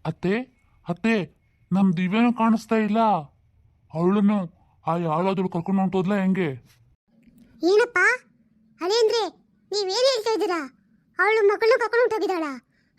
ಅತ್ತೆ ಅತ್ತೆ, ನಮ್ಮ ದಿವ್ಯನೂ ಕಾಣಿಸ್ತಾ ಇಲ್ಲ. ಅವಳನ್ನು ಆ ಯಾವ್ದಾದ್ರು ಕರ್ಕೊಂಡು ಹೊಂಟೋದ್ಲ ಹೆಂಗೆ? ಏನಪ್ಪ ಹಳೇಂದ್ರೆ, ನೀವೇನು ಹೇಳ್ತಾ ಇದ್ದೀರಾ? ಅವಳು ಮಗಳನ್ನ ಕರ್ಕೊಂಡು ಹೊಂಟೋಗಿದ್ದಾಳ?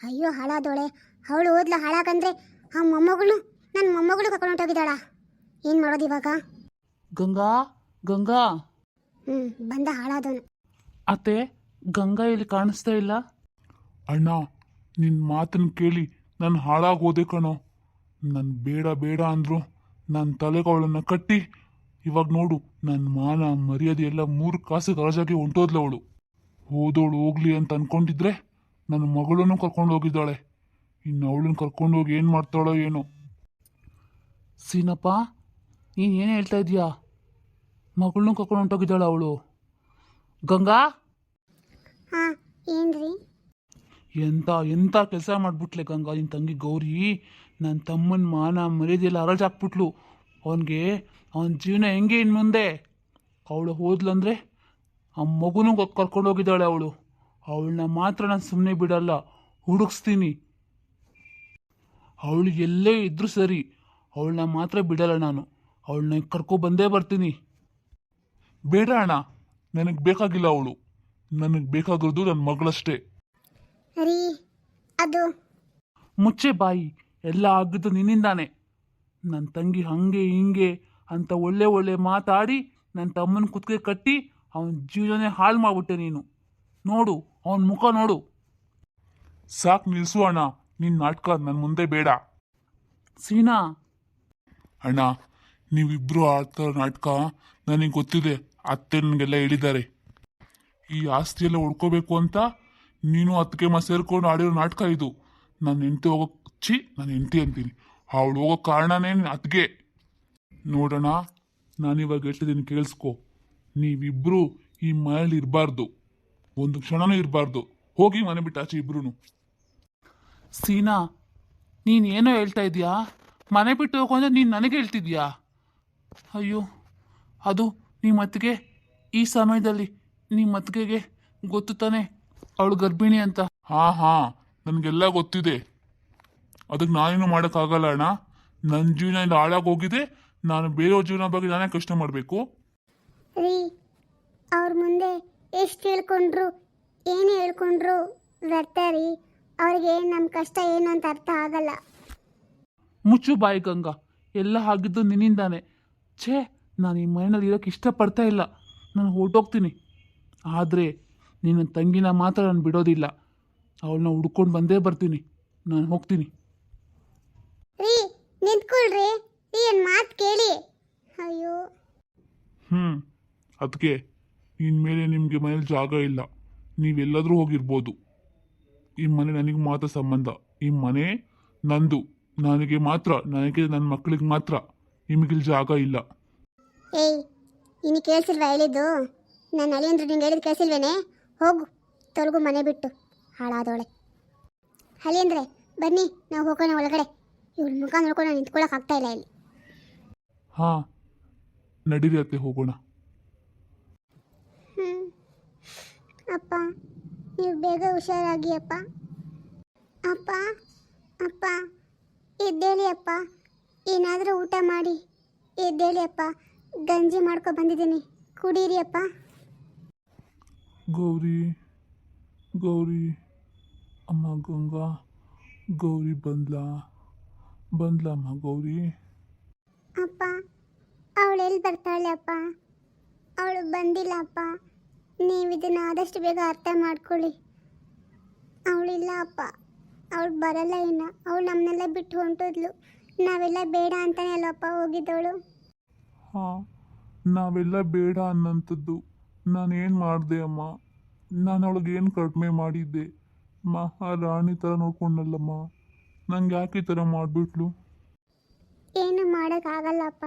ಅಯ್ಯೋ ಹಾಳಾದೋಳೆ, ಅವಳು ಓದ್ಲ ಹಾಳಾಗಂದ್ರೆ ಆ ಮೊಮ್ಮಗಳು, ನನ್ನ ಮೊಮ್ಮಗಳು ಕರ್ಕೊಂಡು ಹೊಂಟೋಗಿದ್ದಾಳ. ಏನು ಮಾಡೋದು ಇವಾಗ? ಗಂಗಾ ಗಂಗಾ. ಬಂದ ಹಾಳಾದವನು. ಅತ್ತೆ, ಗಂಗಾ ಇಲ್ಲಿ ಕಾಣಿಸ್ತಾ ಇಲ್ಲ. ಅಣ್ಣ, ನಿನ್ನ ಮಾತನ್ನು ಕೇಳಿ ನಾನು ಹಾಳಾಗೋದೆ ಕಣೋ. ನಾನು ಬೇಡ ಬೇಡ ಅಂದ್ರು ನನ್ನ ತಲೆಗೆ ಅವಳನ್ನು ಕಟ್ಟಿ, ಇವಾಗ ನೋಡು ನನ್ನ ಮಾನ ಮರ್ಯಾದೆ ಎಲ್ಲ 3 ಕಾಸು ಗರಾಜಾಗಿ ಹೊಂಟೋದ್ಲ ಅವಳು. ಹೋದವಳು ಹೋಗ್ಲಿ ಅಂತ ಅನ್ಕೊಂಡಿದ್ರೆ ನನ್ನ ಮಗಳನ್ನು ಕರ್ಕೊಂಡು ಹೋಗಿದ್ದಾಳೆ. ಇನ್ನು ಅವಳನ್ನ ಕರ್ಕೊಂಡು ಹೋಗಿ ಏನು ಮಾಡ್ತಾಳೋ ಏನೋ. ಸೀನಪ್ಪ, ನೀನು ಏನು ಹೇಳ್ತಾ ಇದೀಯಾ? ಮಗಳನ್ನೂ ಕರ್ಕೊಂಡು ಹೊಂಟೋಗಿದ್ದಾಳ ಅವಳು? ಗಂಗಾ, ಹಾಂ ಏನ್ರಿ? ಎಂತ ಎಂತ ಕೆಲಸ ಮಾಡ್ಬಿಟ್ಲೆ ಗಂಗಾ ನಿನ್ನ ತಂಗಿ ಗೌರಿ. ನನ್ನ ತಮ್ಮನ ಮಾನ ಮರ್ಯಾದೆಲ್ಲ ಹರಾಜಾಕ್ಬಿಟ್ಲು. ಅವನಿಗೆ ಅವನ ಜೀವನ ಹೆಂಗೆ ಇನ್ನು ಮುಂದೆ? ಅವಳು ಹೋದ್ಲಂದ್ರೆ ಆ ಮಗುನೂ ಕರ್ಕೊಂಡು ಹೋಗಿದ್ದಾಳೆ ಅವಳು. ಅವಳನ್ನ ಮಾತ್ರ ನಾನು ಸುಮ್ಮನೆ ಬಿಡಲ್ಲ, ಹುಡುಕ್ಸ್ತೀನಿ. ಅವಳು ಎಲ್ಲೇ ಇದ್ರೂ ಸರಿ, ಅವಳನ್ನ ಮಾತ್ರ ಬಿಡಲ್ಲ ನಾನು. ಅವಳನ್ನ ಕರ್ಕೊಬಂದೇ ಬರ್ತೀನಿ. ಬೇಡ ಅಣ್ಣ, ನನಗೆ ಬೇಕಾಗಿಲ್ಲ ಅವಳು. ನನಗೆ ಬೇಕಾಗಿರೋದು ನನ್ನ ಮಗಳಷ್ಟೇ. ರೀ, ಅದು ಮುಚ್ಚೆ ಬಾಯಿ, ಎಲ್ಲ ಆಗಿದ್ದು ನಿನ್ನಿಂದಾನೆ. ನನ್ನ ತಂಗಿ ಹಂಗೆ ಹಿಂಗೆ ಅಂತ ಒಳ್ಳೆ ಒಳ್ಳೆ ಮಾತಾಡಿ ನನ್ನ ತಮ್ಮನ ಕುತ್ತಿಗೆ ಕಟ್ಟಿ ಅವನ ಜೀವನನೇ ಹಾಳು ಮಾಡ್ಬಿಟ್ಟೆ ನೀನು. ನೋಡು ಅವನ ಮುಖ ನೋಡು. ಸಾಕು ನಿಲ್ಸು ಅಣ್ಣ, ನಿನ್ನ ನಾಟಕ ನನ್ನ ಮುಂದೆ ಬೇಡ. ಸೀನಾ, ಅಣ್ಣ, ನೀವಿಬ್ರು ಆಡ್ತಾ ನಾಟಕ ನನಗೆ ಗೊತ್ತಿದೆ. ಅತ್ತೆ ನನಗೆಲ್ಲ ಹೇಳಿದ್ದಾರೆ. ಈ ಆಸ್ತಿ ಎಲ್ಲ ಉಳ್ಕೋಬೇಕು ಅಂತ ನೀನು ಅತ್ತಿಗೆ ಸೇರ್ಕೊಂಡು ಆಡಿರೋ ನಾಟಕ ಇದು. ನನ್ನ ಹೆಂಡತಿ ಹೋಗೋಕ್ಕೆ ನಾನು ಹೆಂಡತಿ ಅಂತೀನಿ, ಅವಳು ಹೋಗೋ ಕಾರಣನೇ ಅತ್ತಿಗೆ. ನೋಡೋಣ, ನಾನಿವಾಗ ಹೇಳ್ತಿದ್ದೀನಿ ಕೇಳಿಸ್ಕೊ. ನೀವಿಬ್ರು ಈ ಮನೇಲಿ ಇರಬಾರ್ದು, ಒಂದು ಕ್ಷಣನೂ ಇರಬಾರ್ದು. ಹೋಗಿ ಮನೆ ಬಿಟ್ಟು ಆಚೆ ಇಬ್ರು. ಸೀನಾ, ನೀನು ಏನೋ ಹೇಳ್ತಾ ಇದೀಯಾ? ಮನೆ ಬಿಟ್ಟು ಹೋಗು ಅಂದರೆ ನೀನು ನನಗೆ ಹೇಳ್ತಿದ್ಯಾ? ಅಯ್ಯೋ, ಅದು ನಿಮ್ಮ ಅತ್ತಿಗೆ ಈ ಸಮಯದಲ್ಲಿ ನಿಮ್ಮ ಅತ್ತಿಗೆಗೆ ಗೊತ್ತು ತಾನೆ ಅವಳು ಗರ್ಭಿಣಿ ಅಂತ. ಹಾ, ನನಗೆಲ್ಲ ಗೊತ್ತಿದೆ. ಅದಕ್ಕೆ ನಾನೇನು ಮಾಡೋಕ್ಕಾಗಲ್ಲ ಅಣ್ಣ. ನನ್ನ ಜೀವನ ಇಲ್ಲಿ ಹಾಳಾಗೋಗಿದೆ. ನಾನು ಬೇರೆಯವ್ರ ಜೀವನ ಬಗ್ಗೆ ನಾನೇ ಕಷ್ಟ ಮಾಡಬೇಕು. ರೀ, ಅವ್ರ ಮುಂದೆ ಎಷ್ಟು ಹೇಳ್ಕೊಂಡ್ರು ಏನು ಹೇಳ್ಕೊಂಡ್ರು ವ್ಯರ್ಥ ರೀ. ಅವ್ರಿಗೆ ನಮ್ಮ ಕಷ್ಟ ಏನು ಅಂತ ಅರ್ಥ ಆಗಲ್ಲ. ಮುಚ್ಚು ಬಾಯಿ ಗಂಗಾ, ಎಲ್ಲ ಆಗಿದ್ದು ನಿನ್ನಿಂದಾನೆ. ಛೇ, ನಾನು ಈ ಮನೆಯಲ್ಲಿ ಇರೋಕ್ಕೆ ಇಷ್ಟಪಡ್ತಾ ಇಲ್ಲ. ನಾನು ಹೊರಟೋಗ್ತೀನಿ. ಆದರೆ ನಿನ್ನ ತಂಗಿನ ಮಾತ್ರ ನಾನು ಬಿಡೋದಿಲ್ಲ. ಅವಳನ್ನ ಹುಡ್ಕೊಂಡು ಬಂದೇ ಬರ್ತೀನಿ. ನಾನು ಹೋಗ್ತೀನಿ. ರೀ, ನಿಂತ್ಕೊಳ್ರಿ. ರೀ, ಒಂದು ಮಾತು ಕೇಳಿ. ಅಯ್ಯೋ, ಅದಕ್ಕೆ ಇನ್ಮೇಲೆ ನಿಮಗೆ ಮನೇಲಿ ಜಾಗ ಇಲ್ಲ. ನೀವೆಲ್ಲಾದರೂ ಹೋಗಿರ್ಬೋದು. ಈ ಮನೆ ನನಗೆ ಮಾತ್ರ ಸಂಬಂಧ. ಈ ಮನೆ ನಂದು, ನನಗೆ ಮಾತ್ರ, ನನಗೆ ನನ್ನ ಮಕ್ಕಳಿಗೆ ಮಾತ್ರ. ನಿಮಗಿಲ್ಲಿ ಜಾಗ ಇಲ್ಲ. ಏಯ್, ಇನ್ನು ಕೇಳಿಸಿಲ್ವಾ ಹೇಳಿದ್ದು? ನನ್ನ ಅಳಿಯಂದ್ರು ನಿಂಗೆ ಹೇಳಿದ್ದು ಕೇಳಿಸಿಲ್ವೇನೆ? ಹೋಗು, ತೊಲಗು ಮನೆ ಬಿಟ್ಟು, ಹಾಳಾದವಳೆ. ಅಳಿಯಂದ್ರೆ ಬನ್ನಿ, ನಾವು ಹೋಗೋಣ ಒಳಗಡೆ. ಇವಳು ಮುಖ ನೋಡ್ಕೊಂಡು ನಾನು ನಿಂತ್ಕೊಳ್ಳೋಕೆ ಆಗ್ತಾ ಇಲ್ಲ ಇಲ್ಲಿ. ಹಾಂ, ನಡೀರಿ ಅತ್ತೆ, ಹೋಗೋಣ. ಅಪ್ಪ, ನೀವು ಬೇಗ ಹುಷಾರಾಗಿ ಅಪ್ಪ. ಅಪ್ಪ ಅಪ್ಪ ಎದ್ದೇಳಿ ಅಪ್ಪ, ಏನಾದರೂ ಊಟ ಮಾಡಿ ಎದ್ದೇಳಿ ಅಪ್ಪ. ಗಂಜಿ ಮಾಡ್ಕೊ ಬಂದಿದ್ದೀನಿ, ಕುಡೀರಿ ಅಪ್ಪ. ಗೌರಿ, ಗೌರಿ, ಅಮ್ಮ ಗಂಗಾ, ಗೌರಿ ಬಂದ್ಲಮ್ಮ ಗೌರಿ. ಅಪ್ಪ, ಅವಳು ಎಲ್ಲಿ ಬರ್ತಾಳೆ ಅಪ್ಪ? ಅವಳು ಬಂದಿಲ್ಲ ಅಪ್ಪ. ನೀವು ಇದನ್ನು ಆದಷ್ಟು ಬೇಗ ಅರ್ಥ ಮಾಡ್ಕೊಳ್ಳಿ. ಅವಳಿಲ್ಲ ಅಪ್ಪ, ಅವಳು ಬರಲ್ಲ ಇನ್ನು. ಅವಳು ನಮ್ಮನ್ನೆಲ್ಲ ಬಿಟ್ಟು ಹೊಂಟೋದ್ಲು. ನಾವೆಲ್ಲ ಬೇಡ ಅಂತಾನೆ ಅಲ್ಲಪ್ಪ ಹೋಗಿದ್ದವಳು. ಹಾಂ, ನಾವೆಲ್ಲ ಬೇಡ ಅನ್ನೋಂಥದ್ದು ನಾನೇನು ಮಾಡಿದೆ ಅಮ್ಮ? ನಾನು ಅವಳಿಗೇನು ಕಡಿಮೆ ಮಾಡಿದ್ದೆ? ಮಹಾರಾಣಿ ಥರ ನೋಡ್ಕೊಂಡಲ್ಲಮ್ಮ, ನಂಗೆ ಯಾಕೆ ಈ ಥರ ಮಾಡಿಬಿಟ್ಲು? ಏನು ಮಾಡೋಕ್ಕಾಗಲ್ಲಪ್ಪ,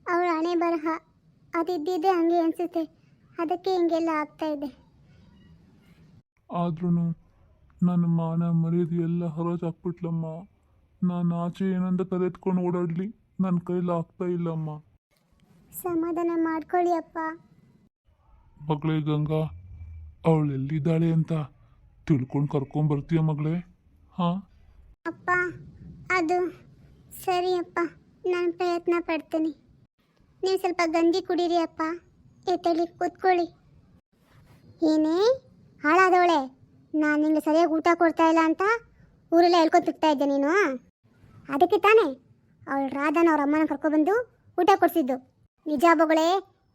ಅವಳ ಹಣೆ ಬರಹ ಅದಿದ್ದಿದ್ದೇ ಹಂಗೆ ಅನಿಸುತ್ತೆ. ಅದಕ್ಕೆ ಹಿಂಗೆಲ್ಲ ಆಗ್ತಾ ಇದೆ. ಆದ್ರೂ ನನ್ನ ಮಾನ ಮರ್ಯಾದೆ ಎಲ್ಲ ಹರಾಜಾಕ್ಬಿಟ್ಲಮ್ಮ. ನಾನು ಆಚೆ ಏನಂತ ತಲೆ ಎತ್ಕೊಂಡು ಓಡಾಡಲಿ, ನನ್ನ ಕೈಲಿ ಆಗ್ತಾ ಇಲ್ಲಮ್ಮ. ಸಮಾಧಾನ ಮಾಡ್ಕೊಳ್ಳಿ ಅಪ್ಪ. ಮಗಳೇ ಗಂಗಾ, ಅವಳು ಎಲ್ಲಿದ್ದಾಳೆ ಅಂತ ತಿಳ್ಕೊಂಡು ಕರ್ಕೊಂಬರ್ತೀಯ ಮಗಳೇ? ಹಾಂ ಅಪ್ಪ, ಅದು ಸರಿ ಅಪ್ಪ, ನಾನು ಪ್ರಯತ್ನ ಪಡ್ತೀನಿ. ನೀವು ಸ್ವಲ್ಪ ಗಂಜಿ ಕುಡೀರಿ ಅಪ್ಪ. ಎತ್ತಳಿ ಕೂತ್ಕೊಳ್ಳಿ. ಏನೇ ಹಾಳಾದವಳೆ, ನಾನು ನಿಂಗೆ ಸರಿಯಾಗಿ ಊಟ ಕೊಡ್ತಾ ಇಲ್ಲ ಅಂತ ಊರೆಲ್ಲ ಹೇಳ್ಕೊಂಡು ತಿಕ್ತಾ ಇದ್ದೆ ನೀನು. ಅದಕ್ಕೆ ತಾನೇ ಅವಳು ರಾಧಾನ ಅವ್ರ ಅಮ್ಮನ ಕರ್ಕೊಬಂದು ಊಟ ಕೊಡಿಸಿದ್ದು. ನಿಜ ಬೊಗಳೇ,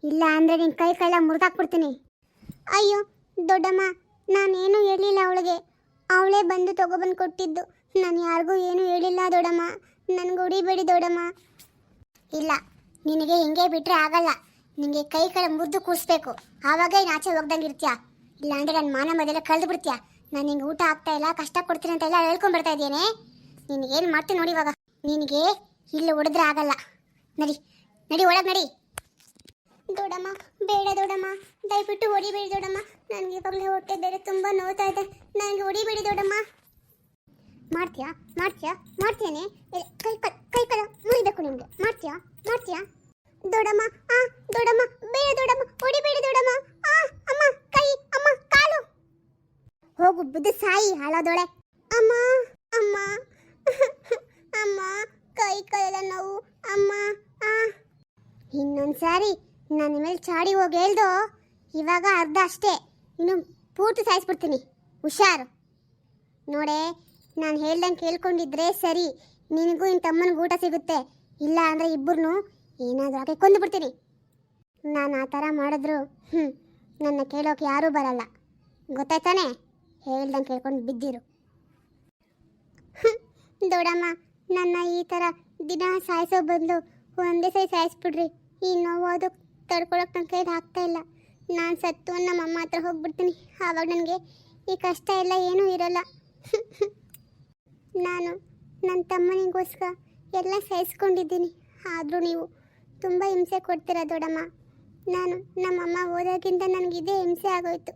ಇಲ್ಲ ಅಂದರೆ ನಿನ್ನ ಕೈಲ ಮುರಿದಾಕ್ಬಿಡ್ತೀನಿ. ಅಯ್ಯೋ ದೊಡ್ಡಮ್ಮ, ನಾನೇನು ಹೇಳಿಲ್ಲ ಅವಳಿಗೆ, ಅವಳೇ ಬಂದು ತಗೊಬಂದು ಕೊಟ್ಟಿದ್ದು. ನಾನು ಯಾರಿಗೂ ಏನೂ ಹೇಳಿಲ್ಲ ದೊಡ್ಡಮ್ಮ, ನನಗೆ ಹೊಡಿಬೇಡಿ ದೊಡ್ಡಮ್ಮ. ಇಲ್ಲ, ನಿನಗೆ ಹಿಂಗೆ ಬಿಟ್ಟರೆ ಆಗಲ್ಲ. ನಿನಗೆ ಕೈ ಮುರಿದು ಕೂರಿಸ್ಬೇಕು, ಆವಾಗ ಇನ್ನು ಆಚೆ ಹೋಗ್ದಂಗೆ ಇರ್ತೀಯ. ಇಲ್ಲ ಅಂದರೆ ನನ್ನ ಮಾನ ಮಧ್ಯೆಲ್ಲ ಕಳೆದು ಬಿಡ್ತೀಯ. ನಾನು ನಿಂಗೆ ಊಟ ಆಗ್ತಾ ಇಲ್ಲ, ಕಷ್ಟ ಕೊಡ್ತೀನಿ ಅಂತ ಎಲ್ಲ ಹೇಳ್ಕೊಂಡು ಬರ್ತಾ ಇದ್ದೇನೆ. ನಿನಗೇನು ಮಾಡ್ತೀನಿ ನೋಡಿ ಇವಾಗ. ನಿನಗೆ ಇಲ್ಲಿ ಹೊಡೆದ್ರೆ ಆಗಲ್ಲ. ನಡಿ ನಡಿ, ಒಳಗೆ ನಡಿ. ದೊಡ್ಡಮ್ಮ ಬೇಡ ದೊಡ್ಡಮ್ಮ, ದಯವಿಟ್ಟು ಹೊಡಿಬೇಡಿ ದೊಡ್ಡಮ್ಮ. ನನಗೆ ಇವಾಗಲೇ ಹೊಟ್ಟೆ ಬೇರೆ ತುಂಬ ನೋವ್ತಾ ಇದೆ. ನನಗೆ ಹೊಡಿಬೇಡಿ ದೊಡ್ಡಮ್ಮ. ಮಾಡ್ತೀಯಾ ಮಾಡ್ತೀಯಾ ಮಾಡ್ತೀಯನೇ? ಕೈ ಮುರಿಬೇಕು ನಿಮಗೆ. ಮಾಡ್ತೀಯಾ ದೊಡ್ಡಮ್ಮ? ದೊಡ್ಡಮ್ಮ ಬೇಡ ದೊಡ್ಡಮ್ಮ, ಹೊಡಿಬೇಡಿ ದೊಡ್ಡಮ್ಮ. ಅಮ್ಮ ಕೈ, ಅಮ್ಮ ಕಾಲು. ಹೋಗು ಬುದ್ಧಿ ಸಾಯಿ ಹಾಳಾದೋಳೆ. ಅಮ್ಮ ಅಮ್ಮ ಅಮ್ಮ, ಕೈಯೆಲ್ಲ ನೋವು ಅಮ್ಮ. ಇನ್ನೊಂದ್ಸಾರಿ ನನ್ನ ಮೇಲೆ ಚಾಡಿ ಹೋಗಿ ಹೇಳ್ದೋ, ಇವಾಗ ಅರ್ಧ ಅಷ್ಟೇ, ಇನ್ನು ಪೂರ್ತಿ ಸಾಯಿಸ್ಬಿಡ್ತೀನಿ. ಹುಷಾರು ನೋಡೆ. ನಾನು ಹೇಳ್ದಂಗೆ ಕೇಳ್ಕೊಂಡಿದ್ರೆ ಸರಿ, ನಿನಗೂ ನಿನ್ನ ತಮ್ಮನಿಗೂ ಊಟ ಸಿಗುತ್ತೆ. ಇಲ್ಲ ಅಂದರೆ ಇಬ್ಬರನ್ನೂ ಏನಾದರೂ ಹಾಕಿ ಕೊಂದು ಬಿಡ್ತೀನಿ. ನಾನು ಆ ಥರ ಮಾಡಿದ್ರು ನನ್ನ ಕೇಳೋಕೆ ಯಾರೂ ಬರಲ್ಲ, ಗೊತ್ತಾಯ್ತಾನೆ? ಹೇಳ್ದಂಗೆ ಕೇಳ್ಕೊಂಡು ಬಿದ್ದಿರು. ದೊಡ್ಡಮ್ಮ, ನನ್ನ ಈ ಥರ ದಿನ ಸಾಯಿಸೋ ಬದಲು ಒಂದೇ ಸರಿ ಸಾಯಿಸ್ಬಿಡ್ರಿ. ಈ ನೋವು ಅದು ತಡ್ಕೊಳಕ್ಕೆ ನನ್ನ ಕೈಲಿ ಆಗ್ತಾ ಇಲ್ಲ. ನಾನು ಸತ್ತು ನಮ್ಮ ಅಮ್ಮ ಹತ್ರ ಹೋಗ್ಬಿಡ್ತೀನಿ. ಆವಾಗ ನನಗೆ ಈ ಕಷ್ಟ ಎಲ್ಲ ಏನೂ ಇರಲ್ಲ. ನಾನು ನನ್ನ ತಮ್ಮನಿಗೋಸ್ಕರ ಎಲ್ಲ ಸಹಿಸ್ಕೊಂಡಿದ್ದೀನಿ. ಆದರೂ ನೀವು ತುಂಬ ಹಿಂಸೆ ಕೊಡ್ತೀರಾ ದೊಡ್ಡಮ್ಮ. ನಾನು ನಮ್ಮಮ್ಮ ಓದೋಕ್ಕಿಂತ ನನಗಿದೇ ಹಿಂಸೆ ಆಗೋಯ್ತು.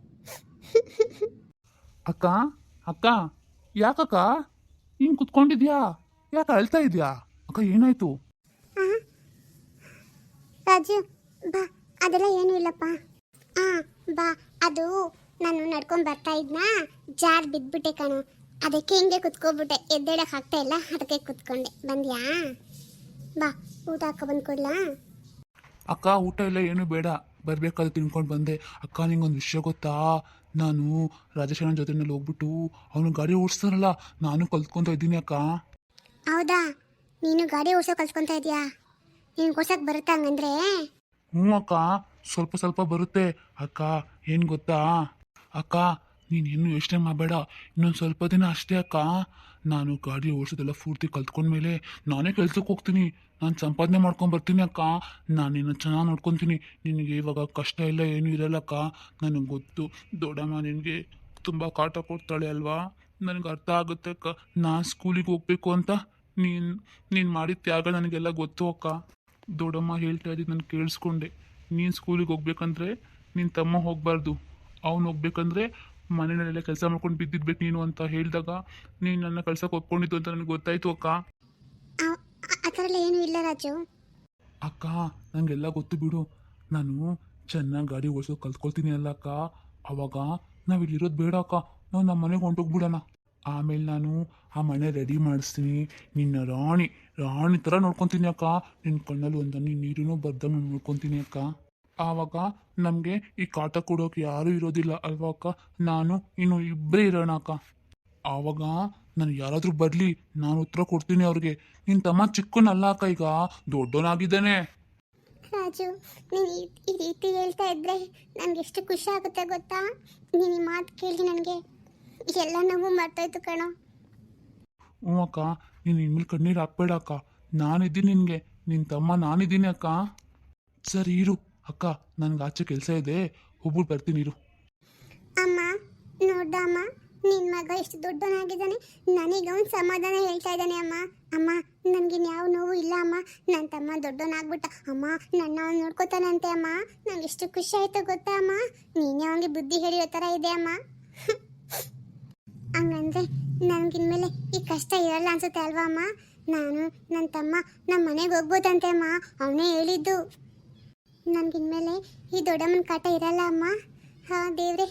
ಅಕ್ಕ ಅಕ್ಕ, ಯಾಕಕ್ಕ ಹಿಂಗೆ ಕುತ್ಕೊಂಡಿದ್ಯಾ? ಯಾಕೆ ಅಳ್ತಾ ಇದೆಯಾ? ಅಕ್ಕ ಏನಾಯ್ತು? ರಾಜು ಬಾ, ಅದೆಲ್ಲ ಏನೂ ಇಲ್ಲಪ್ಪ. ಬಾ, ಅದು ನಾನು ನಡ್ಕೊಂಡು ಬರ್ತಾ ಇದ್ನಾ, ಜಾರ್ ಬಿದ್ದುಬಿಟ್ಟೆ ಕಣು. ಅದಕ್ಕೆ ಹಿಂಗೆ ಕುತ್ಕೊಬಿಟ್ಟೆ, ಎದ್ದೇಳಕ್ಕೆ ಆಗ್ತಾ ಇಲ್ಲ, ಅದಕ್ಕೆ ಕುತ್ಕೊಂಡೆ. ಬಂದ್ಯಾ? ಬಾ, ಊಟ ಹಾಕೋ ಬಂದು ಕೊಡ್ಲಾ? ಅಕ್ಕ ಊಟ ಎಲ್ಲ ಏನು ಬೇಡ, ಬರಬೇಕಾದ್ರೆ ತಿನ್ಕೊಂಡು ಬಂದೆ. ಅಕ್ಕ ನಿಂಗೊಂದು ವಿಷಯ ಗೊತ್ತಾ? ನಾನು ರಾಜೇಶನ ಜೊತೆನಲ್ಲಿ ಹೋಗ್ಬಿಟ್ಟು ಅವನು ಗಾಡಿ ಓಡಿಸ್ತಾರಲ್ಲ, ನಾನು ಕಲ್ತ್ಕೊತಾ ಇದ್ದೀನಿ ಅಕ್ಕ. ಹೌದಾ? ನೀನು ಗಾಡಿ ಓಡಿಸೋ ಕಲ್ತ್ಕೊತಾ ಇದೆಯಾ? ನೀನು ಓಡ್ಸೋಕೆ ಬರುತ್ತಾ ಹಂಗಂದ್ರೆ? ಹ್ಞೂ ಅಕ್ಕ, ಸ್ವಲ್ಪ ಸ್ವಲ್ಪ ಬರುತ್ತೆ ಅಕ್ಕ. ಏನು ಗೊತ್ತಾ ಅಕ್ಕ, ನೀನೇನು ಯೋಚನೆ ಮಾಡಬೇಡ, ಇನ್ನೊಂದು ಸ್ವಲ್ಪ ದಿನ ಅಷ್ಟೇ ಅಕ್ಕ. ನಾನು ಗಾಡಿ ಓಡಿಸೋದೆಲ್ಲ ಪೂರ್ತಿ ಕಲ್ತ್ಕೊಂಡ್ಮೇಲೆ ನಾನೇ ಕೆಲ್ಸಕ್ಕೆ ಹೋಗ್ತೀನಿ. ನಾನು ಸಂಪಾದನೆ ಮಾಡ್ಕೊಂಬರ್ತೀನಿ ಅಕ್ಕ. ನಾನು ನಿನ್ನ ಚೆನ್ನಾಗಿ ನೋಡ್ಕೊತೀನಿ. ನಿನಗೆ ಇವಾಗ ಕಷ್ಟ ಎಲ್ಲ ಏನೂ ಇರಲ್ಲಕ್ಕ, ನನಗೆ ಗೊತ್ತು. ದೊಡ್ಡಮ್ಮ ನಿನಗೆ ತುಂಬ ಕಾಟ ಕೊಡ್ತಾಳೆ ಅಲ್ವಾ, ನನಗೆ ಅರ್ಥ ಆಗುತ್ತೆ ಅಕ್ಕ. ನಾನು ಸ್ಕೂಲಿಗೆ ಹೋಗ್ಬೇಕು ಅಂತ ನೀನು ಮಾಡಿದ ತ್ಯಾಗ ನನಗೆಲ್ಲ ಗೊತ್ತು ಅಕ್ಕ. ದೊಡ್ಡಮ್ಮ ಹೇಳ್ತಾ ಇದ್ದಿದ್ದು ನಾನು ಕೇಳಿಸ್ಕೊಂಡೆ. ನೀನು ಸ್ಕೂಲಿಗೆ ಹೋಗ್ಬೇಕಂದ್ರೆ ನಿನ್ನ ತಮ್ಮ ಹೋಗಬಾರ್ದು, ಅವ್ನು ಹೋಗ್ಬೇಕಂದ್ರೆ ಮನೆಯಲ್ಲೆಲ್ಲ ಕೆಲಸ ಮಾಡ್ಕೊಂಡು ಬಿದ್ದಿದ್ಬೇಕು ನೀನು ಅಂತ ಹೇಳಿದಾಗ ನೀನು ನನ್ನ ಕಳ್ಸಕ್ಕೆ ಒಪ್ಕೊಂಡಿದ್ದು ಅಂತ ನನಗೆ ಗೊತ್ತಾಯ್ತು ಅಕ್ಕ. ಆ ಥರ ಎಲ್ಲ ಏನೂ ಇಲ್ಲ ರಾಜು. ಅಕ್ಕ ನನಗೆಲ್ಲ ಗೊತ್ತು ಬಿಡು. ನಾನು ಚೆನ್ನಾಗಿ ಗಾಡಿ ಓಡಿಸೋದು ಕಲ್ತ್ಕೊಳ್ತೀನಿ ಅಲ್ಲ ಅಕ್ಕ. ಅವಾಗ ನಾವು ಇಲ್ಲಿರೋದು ಬೇಡ ಅಕ್ಕ, ನಾವು ನಮ್ಮ ಮನೆಗೆ ಹೊಂಟೋಗ್ಬಿಡೋಣ. ಆಮೇಲೆ ನಾನು ಆ ಮನೆ ರೆಡಿ ಮಾಡಿಸ್ತೀನಿ. ನಿನ್ನ ರಾಣಿ ಥರ ನೋಡ್ಕೊತೀನಿ ಅಕ್ಕ. ನಿನ್ನ ಕಣ್ಣಲ್ಲಿ ಒಂದನ್ನು ನೀರೂ ಬರ್ದಂಗೆ ನೋಡ್ಕೊತೀನಿ ಅಕ್ಕ. ಆವಾಗ ನಮಗೆ ಈ ಕಾಟ ಕೊಡೋಕೆ ಯಾರೂ ಇರೋದಿಲ್ಲ ಅಲ್ವಾ ಅಕ್ಕ? ನಾನು ಇನ್ನು ಇಬ್ಬರೇ ಇರೋಣ ಅಕ್ಕ. ಆವಾಗ ನಾನು ಯಾರಾದರೂ ಬರಲಿ, ನಾನು ಉತ್ತರ ಕೊಡ್ತೀನಿ ಅವ್ರಿಗೆ. ನಿನ್ನ ತಮ್ಮ ಚಿಕ್ಕನಲ್ಲ ಅಕ್ಕ, ಈಗ ದೊಡ್ಡವನಾಗಿದ್ದಾನೆ. ರಾಜು, ನೀನು ಈ ರೀತಿ ಹೇಳ್ತಾ ಇದ್ರೆ ನನಗೆ ಎಷ್ಟು ಖುಷಿ ಆಗುತ್ತೆ ಗೊತ್ತಾ? ನೀನು ಈ ಮಾತು ಕೇಳಿ ನನಗೆ ಎಲ್ಲ ನೋವು ಮರ್ತೋಯ್ತು ಕಣೋ. ಹ್ಞೂ ಅಕ್ಕ, ನೀನು ಇನ್ಮೇಲೆ ಕಣ್ಣೀರು ಹಾಕ್ಬೇಡ ಅಕ್ಕ. ನಾನಿದ್ದೀನಿ ನಿನಗೆ, ನಿನ್ನ ತಮ್ಮ ನಾನಿದ್ದೀನಿ ಅಕ್ಕ. ಸರಿ ಇರು ಅಕ್ಕ, ನನಗೆ ಆಚೆ ಕೆಲಸ ಇದೆ, ಹೋಗ್ಬಿಟ್ಟು ಬರ್ತೀನಿ ಇರು. ಅಮ್ಮ ನೋಡ್ದ ಅಮ್ಮ, ನಿನ್ನ ಮಗ ಎಷ್ಟು ದೊಡ್ಡವನಾಗಿದ್ದಾನೆ, ನನಗೆ ಅವ್ನು ಸಮಾಧಾನ ಹೇಳ್ತಾ ಇದ್ದಾನೆ. ಅಮ್ಮ ನನಗಿನ್ಯಾವ ನೋವು ಇಲ್ಲ ಅಮ್ಮ, ನನ್ನ ತಮ್ಮ ದೊಡ್ಡವನಾಗ್ಬಿಟ್ಟ ಅಮ್ಮ, ನನ್ನ ಅವ್ನು ನೋಡ್ಕೋತಾನಂತೆ ಅಮ್ಮ. ನಂಗೆ ಎಷ್ಟು ಖುಷಿ ಆಯಿತು ಗೊತ್ತಾ ಅಮ್ಮ? ನೀನೇ ಅವನಿಗೆ ಬುದ್ಧಿ ಹೇಳಿರೋ ಥರ ಇದೆ ಅಮ್ಮ. ಹಂಗಂದ್ರೆ ನನಗಿನ್ಮೇಲೆ ಈ ಕಷ್ಟ ಇರಲ್ಲ ಅನ್ಸುತ್ತೆ ಅಲ್ವಾ ಅಮ್ಮ? ನಾನು ನನ್ನ ತಮ್ಮ ನಮ್ಮ ಮನೆಗೆ ಹೋಗ್ಬೋದಂತೆ ಅಮ್ಮ, ಅವನೇ ಹೇಳಿದ್ದು. ನನಗಿನ್ಮೇಲೆ ಈ ದೊಡ್ಡಮ್ಮನ ಕಾಟ ಇರಲ್ಲ ಅಮ್ಮ. ದೇವ್ರೆ.